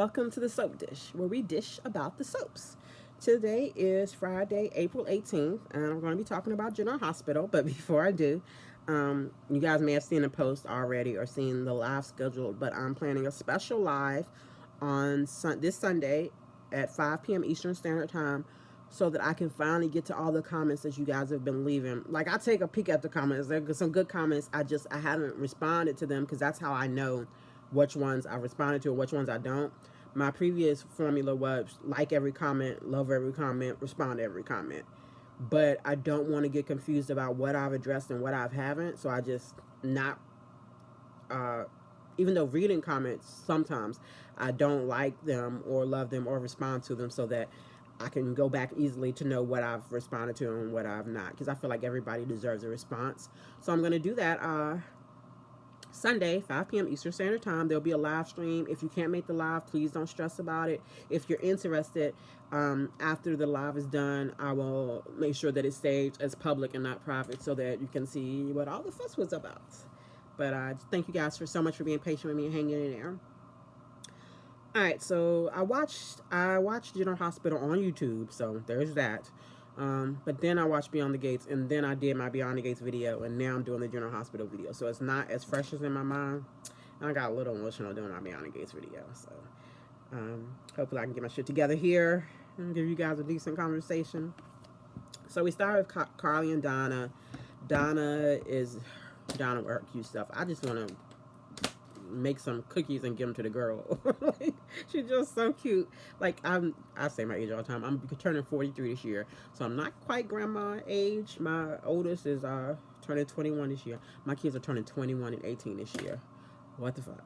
welcome to the Soap Dish, where we dish about the soaps. Today is Friday, April 18th, and I'm going to be talking about General Hospital. But before I do, you guys may have seen a post already or seen the live schedule, but I'm planning a special live on this Sunday at 5 p.m. Eastern Standard Time so that I can finally get to all the comments that you guys have been leaving. Like, I take a peek at the comments. There's some good comments. I haven't responded to them because that's how I know which ones I responded to and which ones I don't. My previous formula was like every comment, love every comment, respond to every comment. But I don't want to get confused about what I've addressed and what I haven't. So I just not, uh, even though reading comments sometimes I don't like them or love them or respond to them so that I can go back easily to know what I've responded to and what I've not. Because I feel like everybody deserves a response. So I'm going to do that Sunday, 5 p.m. Eastern Standard Time. There'll be a live stream. If you can't make the live, please don't stress about it. If you're interested, after the live is done, I will make sure that it's staged as public and not private so that you can see what all the fuss was about. But thank you guys for so much for being patient with me and hanging in there. All right, so I watched General Hospital on YouTube, so there's that. But then I watched Beyond the Gates, and then I did my Beyond the Gates video, and now I'm doing the General Hospital video. So it's not as fresh as in my mind. And I got a little emotional doing my Beyond the Gates video. So hopefully I can get my shit together here and give you guys a decent conversation. So we started with Carly and Donna. Donna with her cute stuff. I just want to make some cookies and give them to the girl. Like, she's just so cute. Like, I say my age all the time. I'm turning 43 this year, so I'm not quite grandma age. My oldest is turning 21 this year. My kids are turning 21 and 18 this year. What the fuck?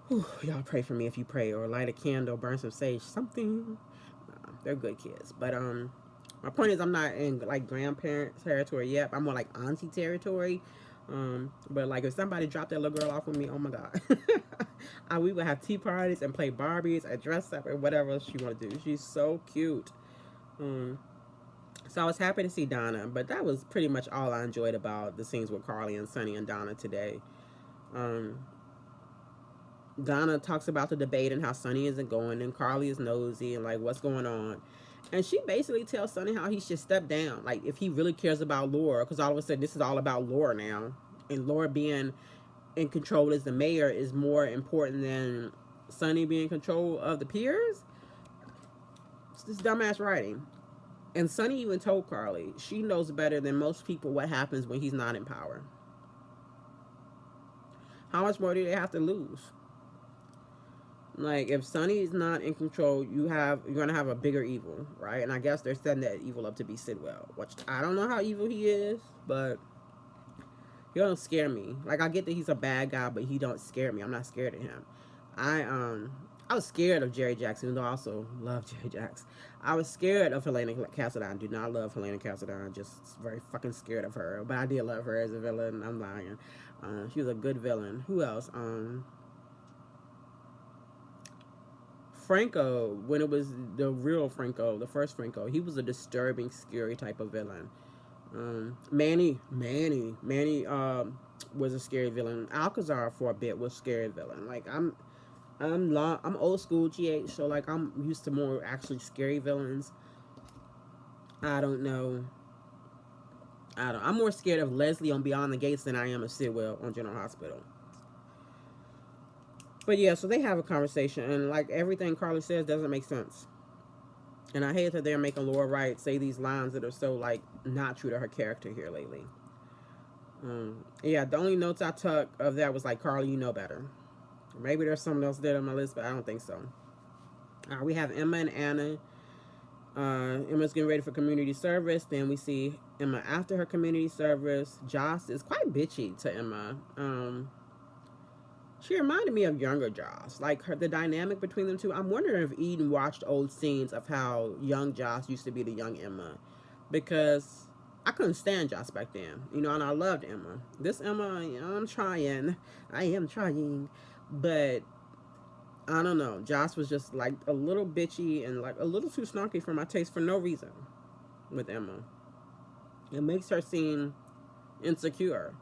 Whew, y'all pray for me if you pray, or light a candle, burn some sage, something. They're good kids, but my point is I'm not in like grandparent territory yet. I'm more like auntie territory. But like if somebody dropped that little girl off with me, oh my god, we would have tea parties and play Barbies and dress up and whatever else she want to do. She's so cute. So I was happy to see Donna, but that was pretty much all I enjoyed about the scenes with Carly and Sonny and Donna today. Donna talks about the debate and how Sonny isn't going, and Carly is nosy and like what's going on. And she basically tells Sonny how he should step down, like if he really cares about Laura, because all of a sudden this is all about Laura now, and Laura being in control as the mayor is more important than Sonny being in control of the peers. It's this dumbass writing. And Sonny even told Carly she knows better than most people what happens when he's not in power. How much more do they have to lose? Like if Sonny is not in control, you're gonna have a bigger evil, right? And I guess they're setting that evil up to be Sidwell, which I don't know how evil he is, but he don't scare me. Like I get that he's a bad guy, but he don't scare me. I'm not scared of him. I was scared of Jerry Jackson, even though I also love Jerry Jackson. I was scared of Helena Cassadine. Do not love Helena Cassadine. Just very fucking scared of her. But I did love her as a villain. I'm lying. She was a good villain. Who else? Franco, when it was the real Franco, the first Franco, he was a disturbing, scary type of villain. Manny was a scary villain. Alcazar for a bit was a scary villain. Like I'm old school GH, so like I'm used to more actually scary villains. I don't know. I'm more scared of Leslie on Beyond the Gates than I am of Sidwell on General Hospital. But yeah, so they have a conversation, and like everything Carly says doesn't make sense. And I hate that they're making Laura Wright say these lines that are so like not true to her character here lately. Yeah, the only notes I took of that was like, Carly, you know better. Maybe there's something else there on my list, but I don't think so. We have Emma and Anna. Emma's getting ready for community service. Then we see Emma after her community service. Joss is quite bitchy to Emma. She reminded me of younger Joss, like the dynamic between them two. I'm wondering if Eden watched old scenes of how young Joss used to be to young Emma, because I couldn't stand Joss back then, and I loved Emma. This Emma, I am trying, but I don't know. Joss was just like a little bitchy and like a little too snarky for my taste for no reason with Emma. It makes her seem insecure.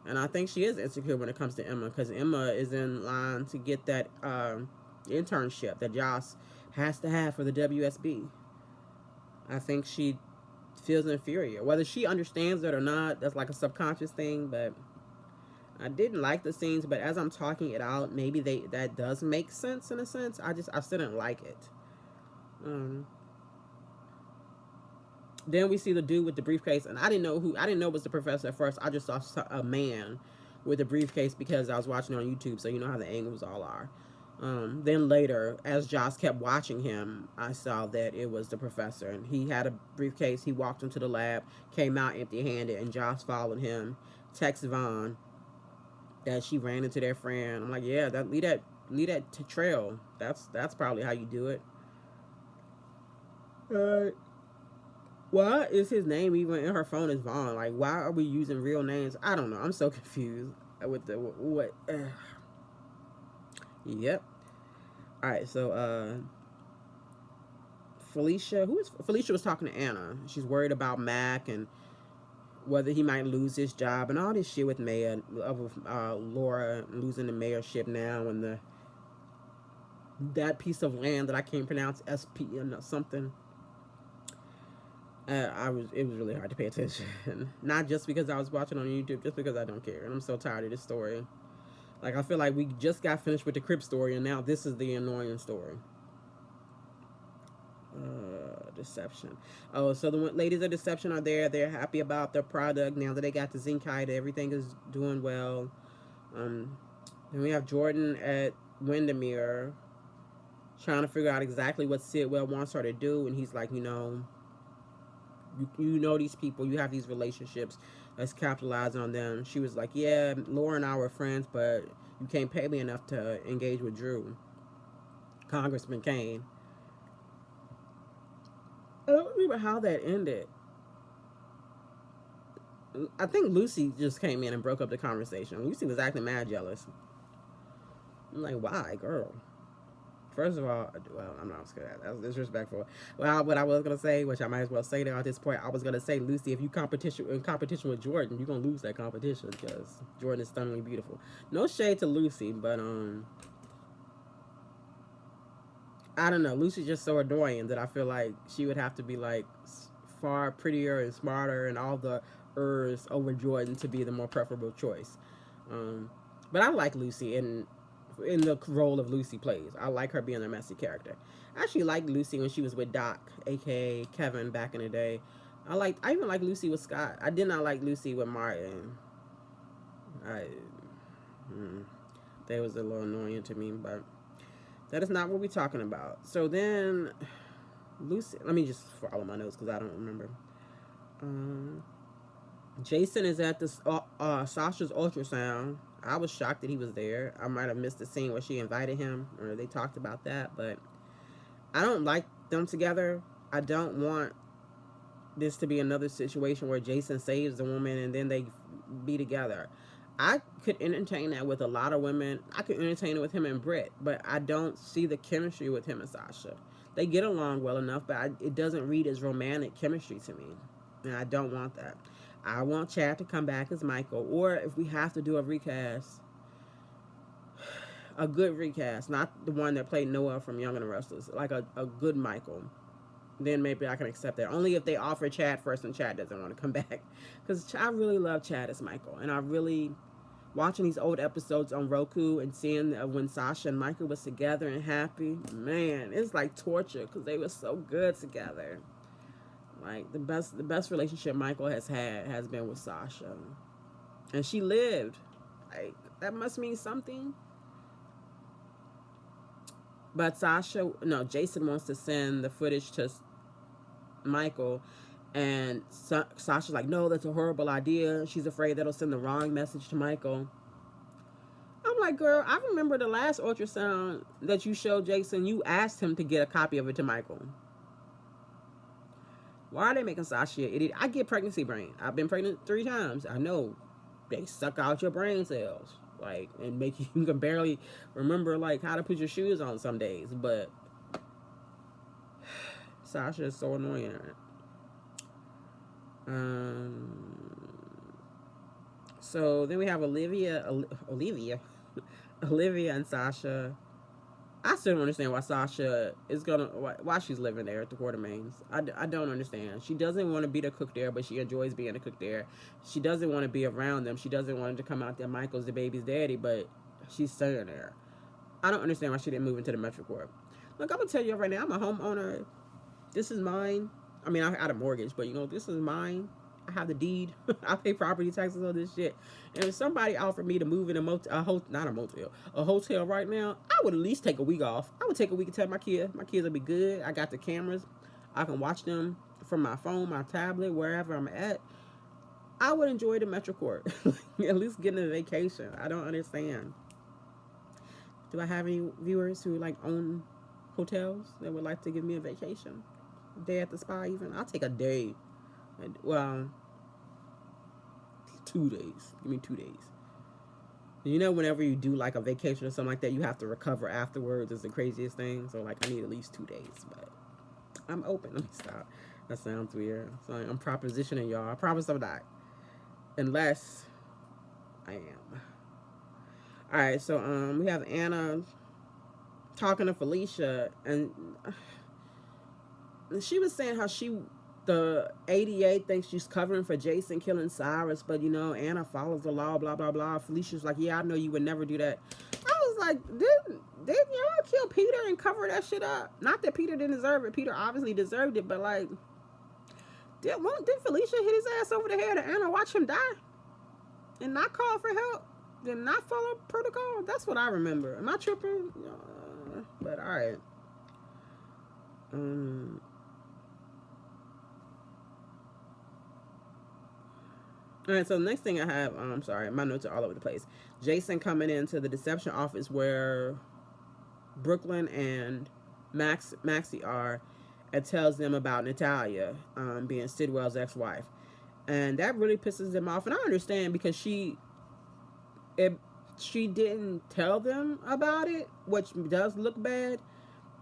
And I think she is insecure when it comes to Emma, because Emma is in line to get that internship that Joss has to have for the WSB. I think she feels inferior. Whether she understands it or not, that's like a subconscious thing, but I didn't like the scenes, but as I'm talking it out, maybe that does make sense in a sense. I still didn't like it. Um, then we see the dude with the briefcase, and I didn't know it was the professor at first. I just saw a man with a briefcase because I was watching it on YouTube, so you know how the angles all are. Then later, as Joss kept watching him, I saw that it was the professor, and he had a briefcase. He walked into the lab, came out empty-handed, and Joss followed him. Text Vaughn that she ran into their friend. I'm like, yeah, lead that trail. That's probably how you do it. Why is his name even in her phone is Vaughn? Like, why are we using real names? I don't know. I'm so confused with the what. Yep. All right. So, Felicia was talking to Anna. She's worried about Mac and whether he might lose his job and all this shit with Mayor of Laura losing the mayorship now and that piece of land that I can't pronounce, SP or something. It was really hard to pay attention. Not just because I was watching on YouTube, just because I don't care. And I'm so tired of this story. Like, I feel like we just got finished with the Crip story, and now this is the annoying story. Deception. Oh, so the ladies of Deception are there. They're happy about their product now that they got the Zincite. Everything is doing well. Then we have Jordan at Windermere trying to figure out exactly what Sidwell wants her to do, and he's like, you know these people, you have these relationships, let's capitalize on them. She was like, yeah, Laura and I were friends, but you can't pay me enough to engage with Drew. Congressman Kane. I don't remember how that ended. I think Lucy just came in and broke up the conversation. Lucy was acting mad jealous. I'm like, why, girl? First of all, well, I'm not scared. That was disrespectful. Well, what I was gonna say, which I might as well say now at this point, I was gonna say, Lucy, if you in competition with Jordan, you're gonna lose that competition because Jordan is stunningly beautiful. No shade to Lucy, but I don't know. Lucy's just so annoying that I feel like she would have to be like far prettier and smarter and all the over Jordan to be the more preferable choice. But I like Lucy in the role of Lucy plays. I like her being a messy character. I actually liked Lucy when she was with Doc, aka Kevin, back in the day. I even like Lucy with Scott. I did not like Lucy with Martin. That was a little annoying to me, but that is not what we're talking about. So then, Lucy, let me just follow my notes because I don't remember. Jason is at this Sasha's ultrasound. I was shocked that he was there. I might have missed the scene where she invited him or they talked about that, but I don't like them together. I don't want this to be another situation where Jason saves the woman and then they be together. I could entertain that with a lot of women. I could entertain it with him and Britt, but I don't see the chemistry with him and Sasha. They get along well enough, but it doesn't read as romantic chemistry to me, and I don't want that. I want Chad to come back as Michael, or if we have to do a recast, a good recast, not the one that played Noah from Young and the Restless, like a good Michael. Then maybe I can accept that. Only if they offer Chad first and Chad doesn't want to come back. Because I really love Chad as Michael. And I really, watching these old episodes on Roku and seeing when Sasha and Michael was together and happy, man, it's like torture because they were so good together. Like the best relationship Michael has had has been with Sasha, and she lived. Like that must mean something. But Jason wants to send the footage to Michael, and Sasha's like, no, that's a horrible idea. She's afraid that'll send the wrong message to Michael. I'm like, girl, I remember the last ultrasound that you showed Jason. You asked him to get a copy of it to Michael. Why are they making Sasha an idiot? I get pregnancy brain. I've been pregnant 3 times. I know they suck out your brain cells, like, and make you can barely remember like how to put your shoes on some days. But Sasha is so annoying. So then we have Olivia and Sasha. I still don't understand why Sasha is gonna why she's living there at the Quartermains. I don't understand. She doesn't want to be the cook there, but she enjoys being a cook there. She doesn't want to be around them. She doesn't want to come out there. Michael's the baby's daddy, but she's staying there. I don't understand why she didn't move into the MetroCorp. Look, I'm gonna tell you right now. I'm a homeowner. This is mine. I mean, I had a mortgage, but you know, this is mine. I have the deed. I pay property taxes on this shit. And if somebody offered me to move in a motel, not a motel, a hotel right now, I would at least take a week off. I would take a week and tell my kids will be good. I got the cameras. I can watch them from my phone, my tablet, wherever I'm at. I would enjoy the MetroCorp. At least getting a vacation. I don't understand. Do I have any viewers who like own hotels that would like to give me a vacation? A day at the spa even? I'll take a day. Well, 2 days. Give me 2 days. You know, whenever you do like a vacation or something like that, you have to recover afterwards. It's the craziest thing. So like, I need at least 2 days. But I'm open. Let me stop. That sounds weird. So I'm propositioning y'all. I promise I'm not. Unless I am. All right. So we have Anna talking to Felicia, and she was saying how the ADA thinks she's covering for Jason killing Cyrus, but you know, Anna follows the law, blah, blah, blah. Felicia's like, yeah, I know you would never do that. I was like, didn't y'all kill Peter and cover that shit up? Not that Peter didn't deserve it. Peter obviously deserved it, but like, did Felicia hit his ass over the head and Anna watch him die? And not call for help? Did not follow protocol? That's what I remember. Am I tripping? But alright. Alright, so the next thing I have, I'm sorry, my notes are all over the place. Jason coming into the deception office where Brooklyn and Maxie are, and tells them about Natalia being Sidwell's ex-wife. And that really pisses them off. And I understand because she didn't tell them about it, which does look bad.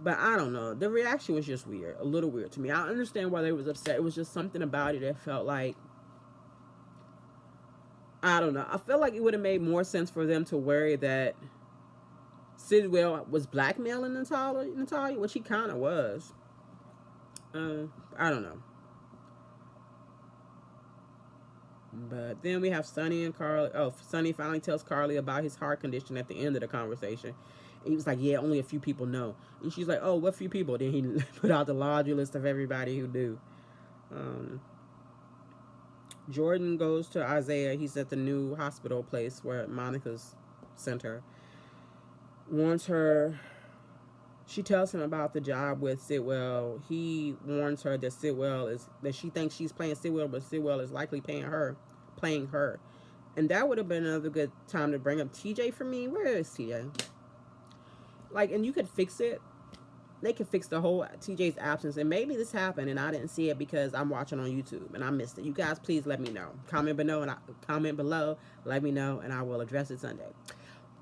But I don't know. The reaction was just weird. A little weird to me. I understand why they was upset. It was just something about it that felt like, I don't know. I feel like it would have made more sense for them to worry that Sidwell was blackmailing Natalia, which he kind of was. I don't know. But then we have Sonny and Carly. Oh, Sonny finally tells Carly about his heart condition at the end of the conversation. And he was like, yeah, only a few people know. And she's like, oh, what few people? Then he put out the laundry list of everybody who knew. Jordan goes to Isaiah. He's at the new hospital place where Monica's sent her. Warns her. She tells him about the job with Sidwell. He warns her that she thinks she's playing Sidwell, but Sidwell is likely playing her. And that would have been another good time to bring up TJ for me. Where is TJ? Like, and you could fix it. They could fix the whole TJ's absence. And maybe this happened and I didn't see it because I'm watching on YouTube and I missed it. You guys, please let me know. Comment below. Let me know and I will address it Sunday.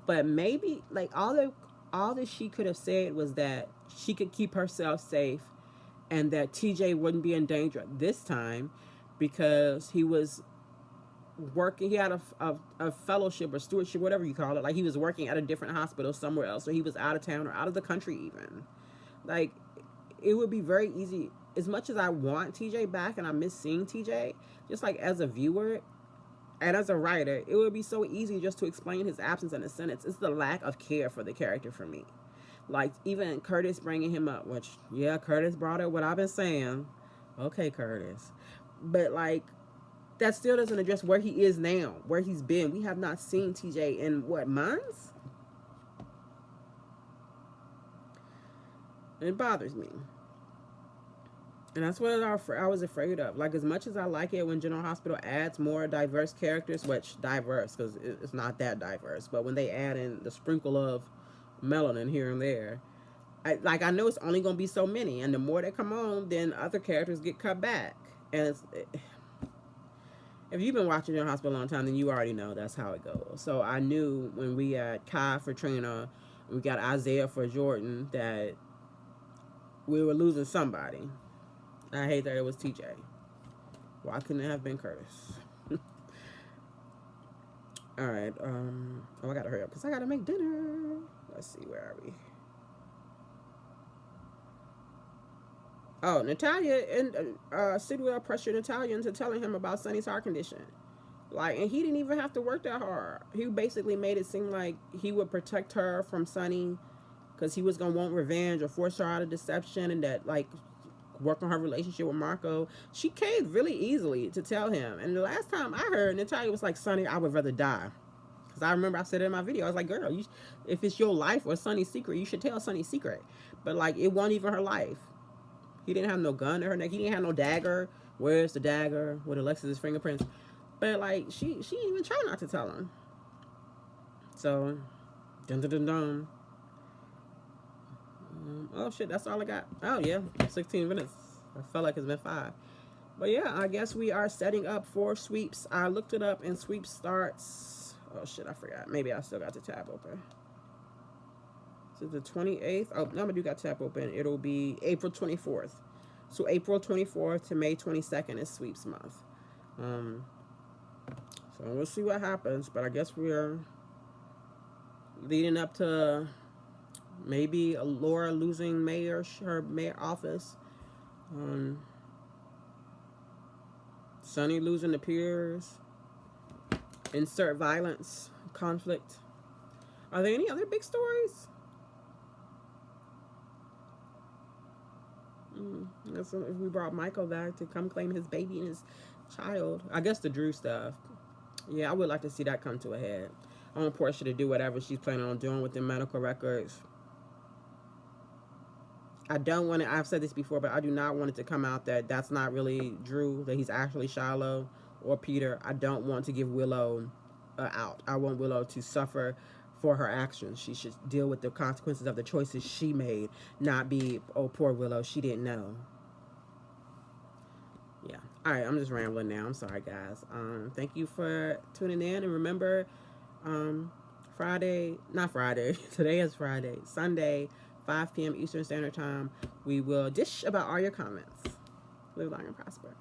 But maybe, like, all that she could have said was that she could keep herself safe and that TJ wouldn't be in danger this time because he was working. He had a fellowship or stewardship, whatever you call it. Like, he was working at a different hospital somewhere else, or he was out of town or out of the country even. Like, it would be very easy. As much as I want TJ back and I miss seeing TJ, just like as a viewer and as a writer, it would be so easy just to explain his absence in a sentence. It's the lack of care for the character for me. Like, even Curtis bringing him up, which, yeah, Curtis brought up what I've been saying. Okay, Curtis. But, like, that still doesn't address where he is now, where he's been. We have not seen TJ in, what, months? It bothers me. And that's what I was afraid of. Like, as much as I like it when General Hospital adds more diverse characters, which diverse, because it's not that diverse, but when they add in the sprinkle of melanin here and there, I know it's only going to be so many. And the more they come on, then other characters get cut back. And if you've been watching General Hospital a long time, then you already know that's how it goes. So I knew when we had Kai for Trina, we got Isaiah for Jordan, that we were losing somebody. I hate that it was TJ. Why couldn't it have been Curtis? Alright, I gotta hurry up because I gotta make dinner. Let's see, where are we? Oh, Natalia and Sidwell pressured Natalia into telling him about Sonny's heart condition. Like, and he didn't even have to work that hard. He basically made it seem like he would protect her from Sonny because he was gonna want revenge or force her out of deception, and that like work on her relationship with Marco. She caved really easily to tell him. And the last time I heard, Natalia was like, "Sonny, I would rather die." Because I remember I said it in my video. I was like, "Girl, if it's your life or Sonny's secret, you should tell Sonny's secret." But like, it wasn't even her life. He didn't have no gun to her neck. He didn't have no dagger. Where's the dagger with Alexis's fingerprints? But like, she didn't even try not to tell him. So, dun dun dun dun. Oh shit, that's all I got. Oh yeah, 16 minutes. I felt like it's been 5. But yeah, I guess we are setting up for sweeps. I looked it up, and sweep starts. Oh shit, I forgot. Maybe I still got the tab open. So the 28th. Oh, no, I do got tab open. It'll be April 24th. So April 24th to May 22nd is sweeps month. So we'll see what happens. But I guess we're leading up to maybe Laura losing her mayor office. Sonny losing the peers. Insert violence, conflict. Are there any other big stories? If we brought Michael back to come claim his baby and his child. I guess the Drew stuff. Yeah, I would like to see that come to a head. I want Portia to do whatever she's planning on doing with the medical records. I don't want it, I've said this before, but I do not want it to come out that that's not really Drew, that he's actually Shiloh or Peter. I don't want to give Willow out. I want Willow to suffer for her actions. She should deal with the consequences of the choices she made, not be, oh, poor Willow, she didn't know. Yeah. All right, I'm just rambling now. I'm sorry, guys. Thank you for tuning in. And remember, Friday, not Friday, today is Friday, Sunday, 5 p.m. Eastern Standard Time, we will dish about all your comments. Live long and prosper.